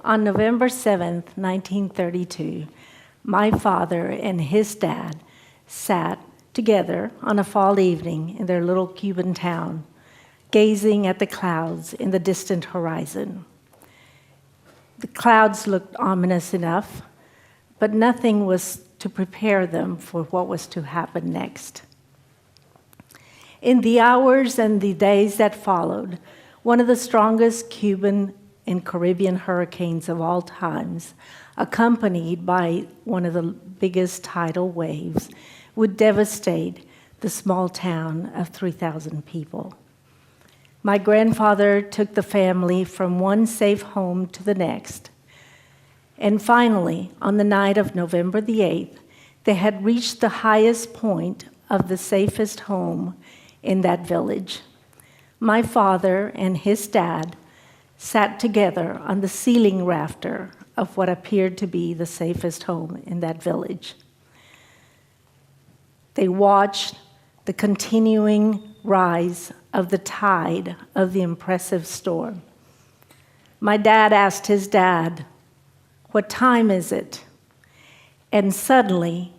On November 7th, 1932, my father and his dad sat together on a fall evening in their little Cuban town, gazing at the clouds in the distant horizon. The clouds looked ominous enough, but nothing was to prepare them for what was to happen next. In the hours and the days that followed, one of the strongest Cuban and Caribbean hurricanes of all times, accompanied by one of the biggest tidal waves, would devastate the small town of 3,000 people. My grandfather took the family from one safe home to the next. And finally, on the night of November the 8th, they had reached the highest point of the safest home in that village. My father and his dad sat together on the ceiling rafter of what appeared to be the safest home in that village. They watched the continuing rise of the tide of the impressive storm. My dad asked his dad, "What time is it?" And suddenly,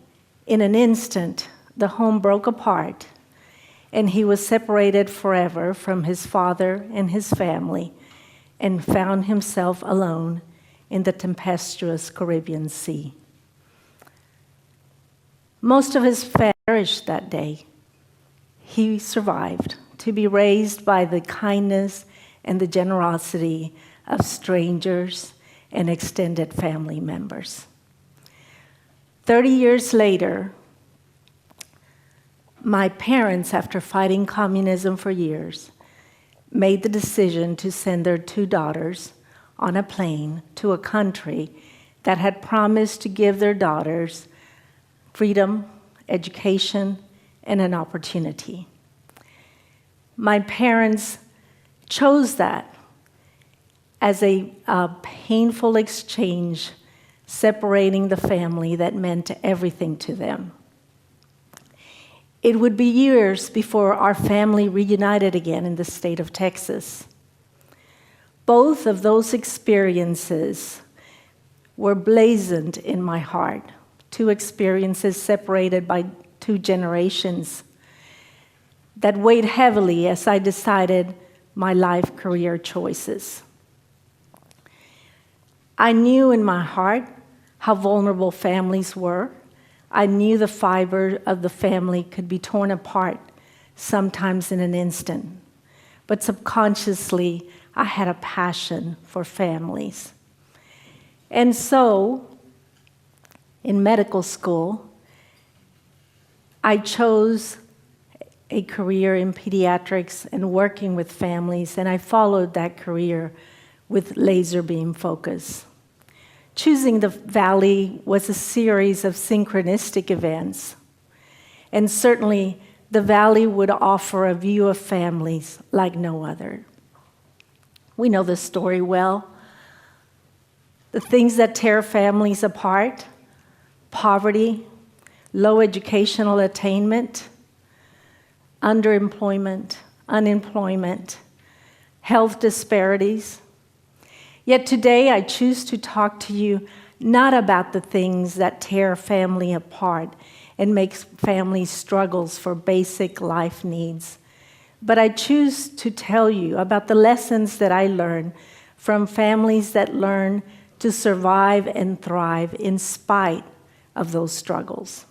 in an instant, the home broke apart, and he was separated forever from his father and his family, and found himself alone in the tempestuous Caribbean Sea. Most of his family perished that day. He survived to be raised by the kindness and the generosity of strangers and extended family members. 30 years later, my parents, after fighting communism for years, made the decision to send their 2 daughters on a plane to a country that had promised to give their daughters freedom, education, and an opportunity. My parents chose that as a painful exchange, separating the family that meant everything to them. It would be years before our family reunited again in the state of Texas. Both of those experiences were blazoned in my heart, 2 experiences separated by 2 generations that weighed heavily as I decided my life career choices. I knew in my heart how vulnerable families were. I knew the fiber of the family could be torn apart, sometimes in an instant. But subconsciously, I had a passion for families. And so, in medical school, I chose a career in pediatrics and working with families, and I followed that career with laser beam focus. Choosing the Valley was a series of synchronistic events, and certainly the Valley would offer a view of families like no other. We know this story well. The things that tear families apart: poverty, low educational attainment, underemployment, unemployment, health disparities. Yet today I choose to talk to you not about the things that tear family apart and make families struggles for basic life needs, but I choose to tell you about the lessons that I learned from families that learn to survive and thrive in spite of those struggles.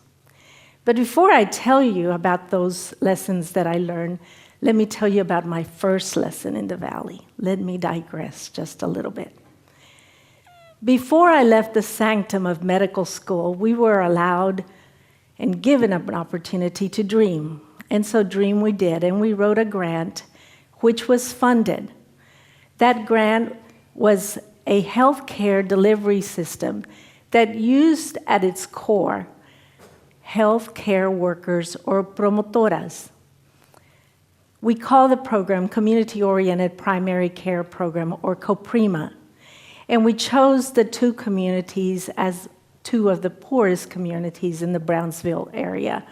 But before I tell you about those lessons that I learned, let me tell you about my first lesson in the Valley. Let me digress just a little bit. Before I left the sanctum of medical school, we were allowed and given an opportunity to dream. And so dream we did, and we wrote a grant which was funded. That grant was a healthcare delivery system that used at its core healthcare workers or promotoras. We call the program Community-Oriented Primary Care Program, or COPRIMA. And we chose the two communities as two of the poorest communities in the Brownsville area,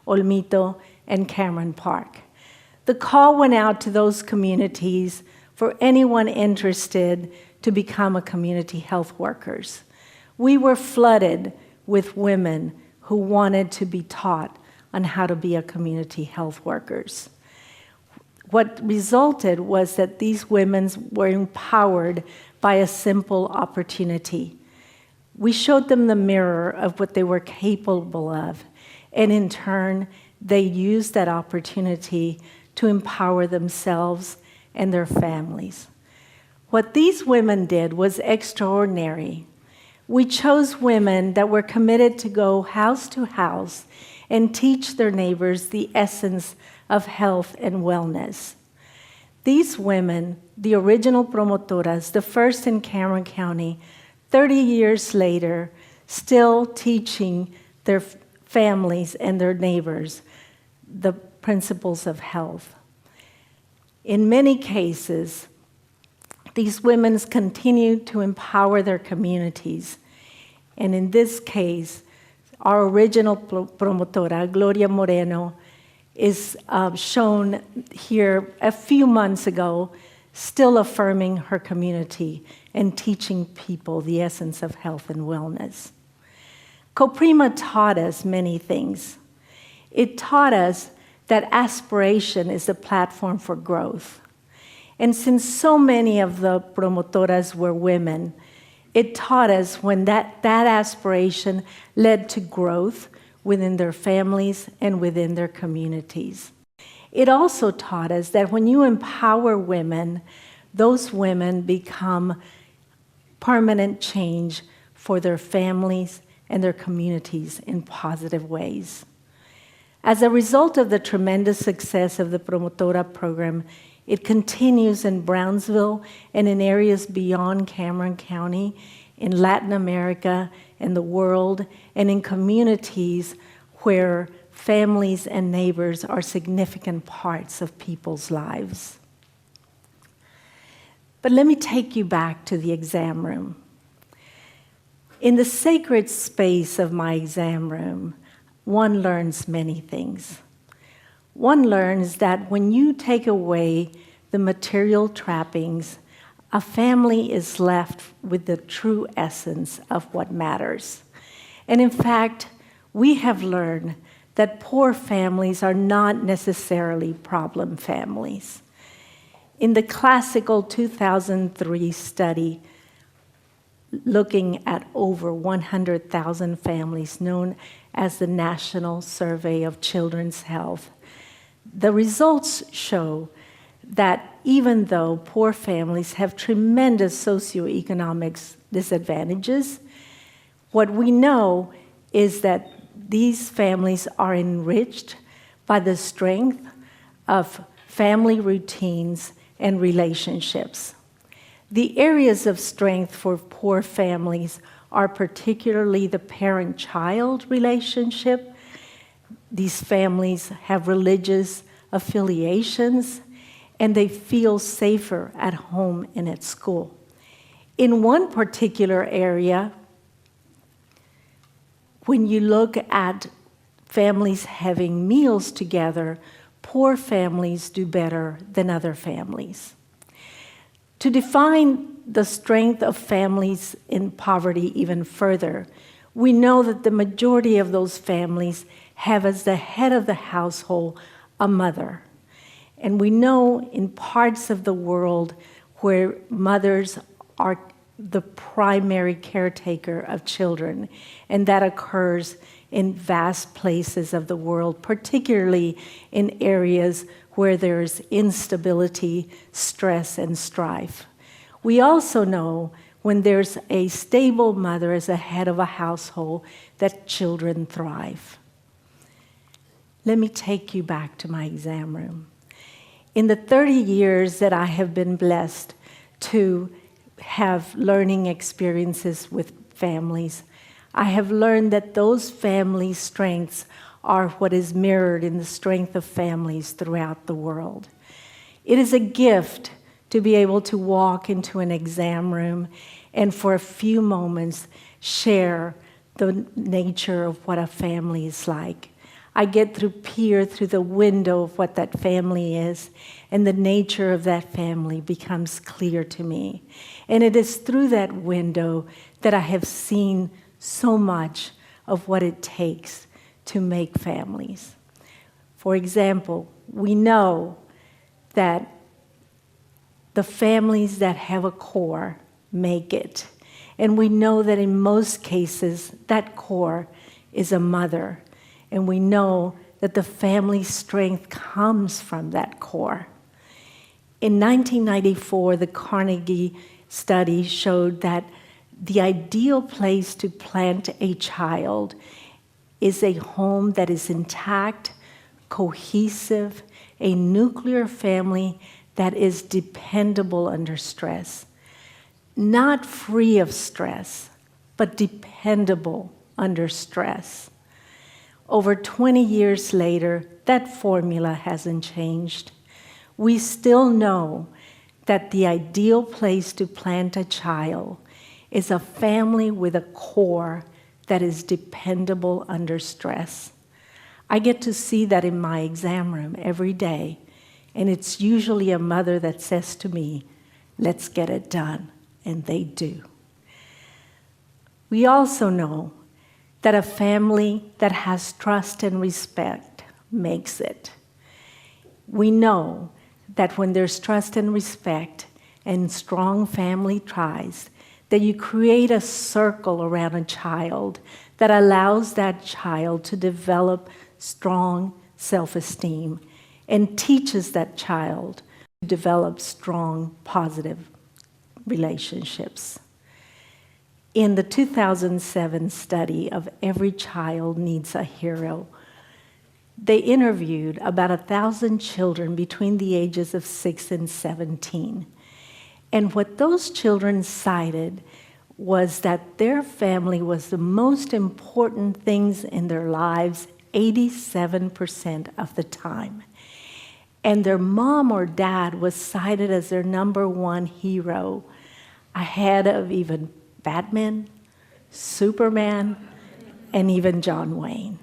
Olmito and Cameron Park. The call went out to those communities for anyone interested to become a community health workers. We were flooded with women who wanted to be taught on how to be a community health workers. What resulted was that these women were empowered by a simple opportunity. We showed them the mirror of what they were capable of, and in turn, they used that opportunity to empower themselves and their families. What these women did was extraordinary. We chose women that were committed to go house to house and teach their neighbors the essence of health and wellness. These women, the original promotoras, the first in Cameron County, 30 years later, still teaching their families and their neighbors the principles of health. In many cases, these women continue to empower their communities. And in this case, our original promotora, Gloria Moreno, is shown here a few months ago, still affirming her community and teaching people the essence of health and wellness. COPRIMA taught us many things. It taught us that aspiration is the platform for growth. And since so many of the promotoras were women, it taught us when that aspiration led to growth within their families and within their communities. It also taught us that when you empower women, those women become permanent change for their families and their communities in positive ways. As a result of the tremendous success of the Promotora program, it continues in Brownsville and in areas beyond Cameron County, in Latin America and the world, and in communities where families and neighbors are significant parts of people's lives. But let me take you back to the exam room. In the sacred space of my exam room, one learns many things. One learns that when you take away the material trappings, a family is left with the true essence of what matters. And in fact, we have learned that poor families are not necessarily problem families. In the classical 2003 study, looking at over 100,000 families known as the National Survey of Children's Health, the results show that even though poor families have tremendous socioeconomic disadvantages, what we know is that these families are enriched by the strength of family routines and relationships. The areas of strength for poor families are particularly the parent-child relationship. These families have religious affiliations, and they feel safer at home and at school. In one particular area, when you look at families having meals together, poor families do better than other families. To define the strength of families in poverty even further, we know that the majority of those families have as the head of the household a mother. And we know in parts of the world where mothers are the primary caretaker of children, and that occurs in vast places of the world, particularly in areas where there's instability, stress, and strife. We also know when there's a stable mother as a head of a household that children thrive. Let me take you back to my exam room. In the 30 years that I have been blessed to have learning experiences with families, I have learned that those family strengths are what is mirrored in the strength of families throughout the world. It is a gift to be able to walk into an exam room and for a few moments share the nature of what a family is like. I get to peer through the window of what that family is, and the nature of that family becomes clear to me. And it is through that window that I have seen so much of what it takes to make families. For example, we know that the families that have a core make it. And we know that in most cases, that core is a mother. And we know that the family strength comes from that core. In 1994, the Carnegie study showed that the ideal place to plant a child is a home that is intact, cohesive, a nuclear family that is dependable under stress. Not free of stress, but dependable under stress. Over 20 years later, that formula hasn't changed. We still know that the ideal place to plant a child is a family with a core that is dependable under stress. I get to see that in my exam room every day, and it's usually a mother that says to me, "Let's get it done," and they do. We also know that a family that has trust and respect makes it. We know that when there's trust and respect and strong family ties, that you create a circle around a child that allows that child to develop strong self-esteem and teaches that child to develop strong, positive relationships. In the 2007 study of Every Child Needs a Hero, they interviewed about 1,000 children between the ages of 6 and 17. And what those children cited was that their family was the most important things in their lives 87% of the time. And their mom or dad was cited as their number one hero, ahead of even Batman, Superman, and even John Wayne.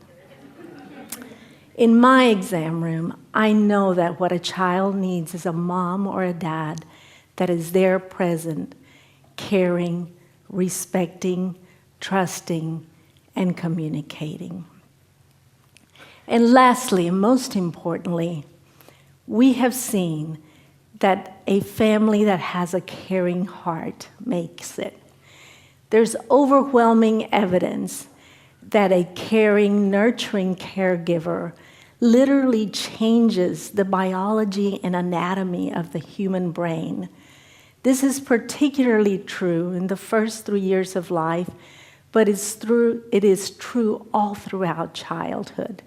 In my exam room, I know that what a child needs is a mom or a dad that is there present, caring, respecting, trusting, and communicating. And lastly, and most importantly, we have seen that a family that has a caring heart makes it. There's overwhelming evidence that a caring, nurturing caregiver literally changes the biology and anatomy of the human brain. This is particularly true in the first 3 years of life, but it is true all throughout childhood.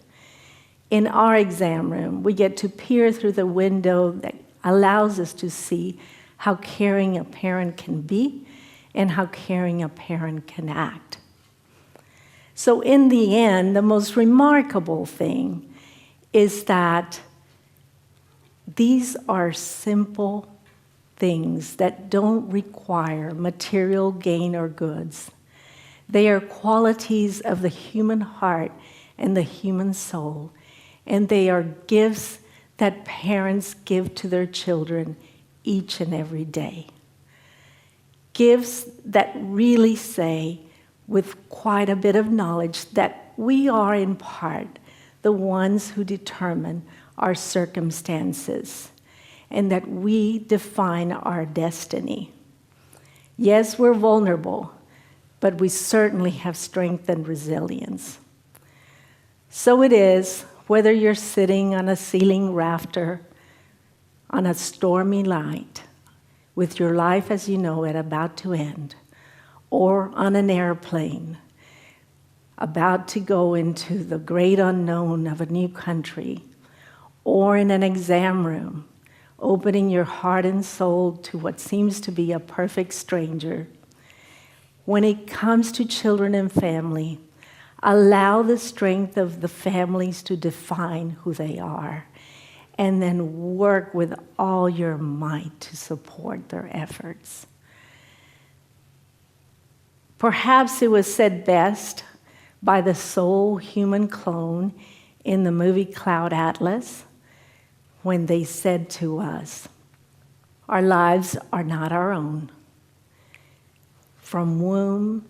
In our exam room, we get to peer through the window that allows us to see how caring a parent can be and how caring a parent can act. So in the end, the most remarkable thing is that these are simple things that don't require material gain or goods. They are qualities of the human heart and the human soul, and they are gifts that parents give to their children each and every day. Gifts that really say, with quite a bit of knowledge, that we are in part the ones who determine our circumstances and that we define our destiny. Yes, we're vulnerable, but we certainly have strength and resilience. So it is, whether you're sitting on a ceiling rafter on a stormy night with your life as you know it about to end, or on an airplane about to go into the great unknown of a new country, or in an exam room, opening your heart and soul to what seems to be a perfect stranger. When it comes to children and family, allow the strength of the families to define who they are. and then work with all your might to support their efforts. Perhaps it was said best by the sole human clone in the movie Cloud Atlas when they said to us, "Our lives are not our own. From womb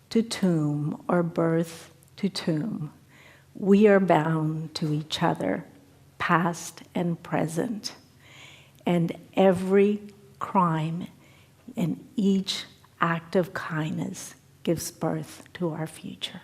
to tomb or birth to tomb, we are bound to each other, past and present, and every crime and each act of kindness gives birth to our future."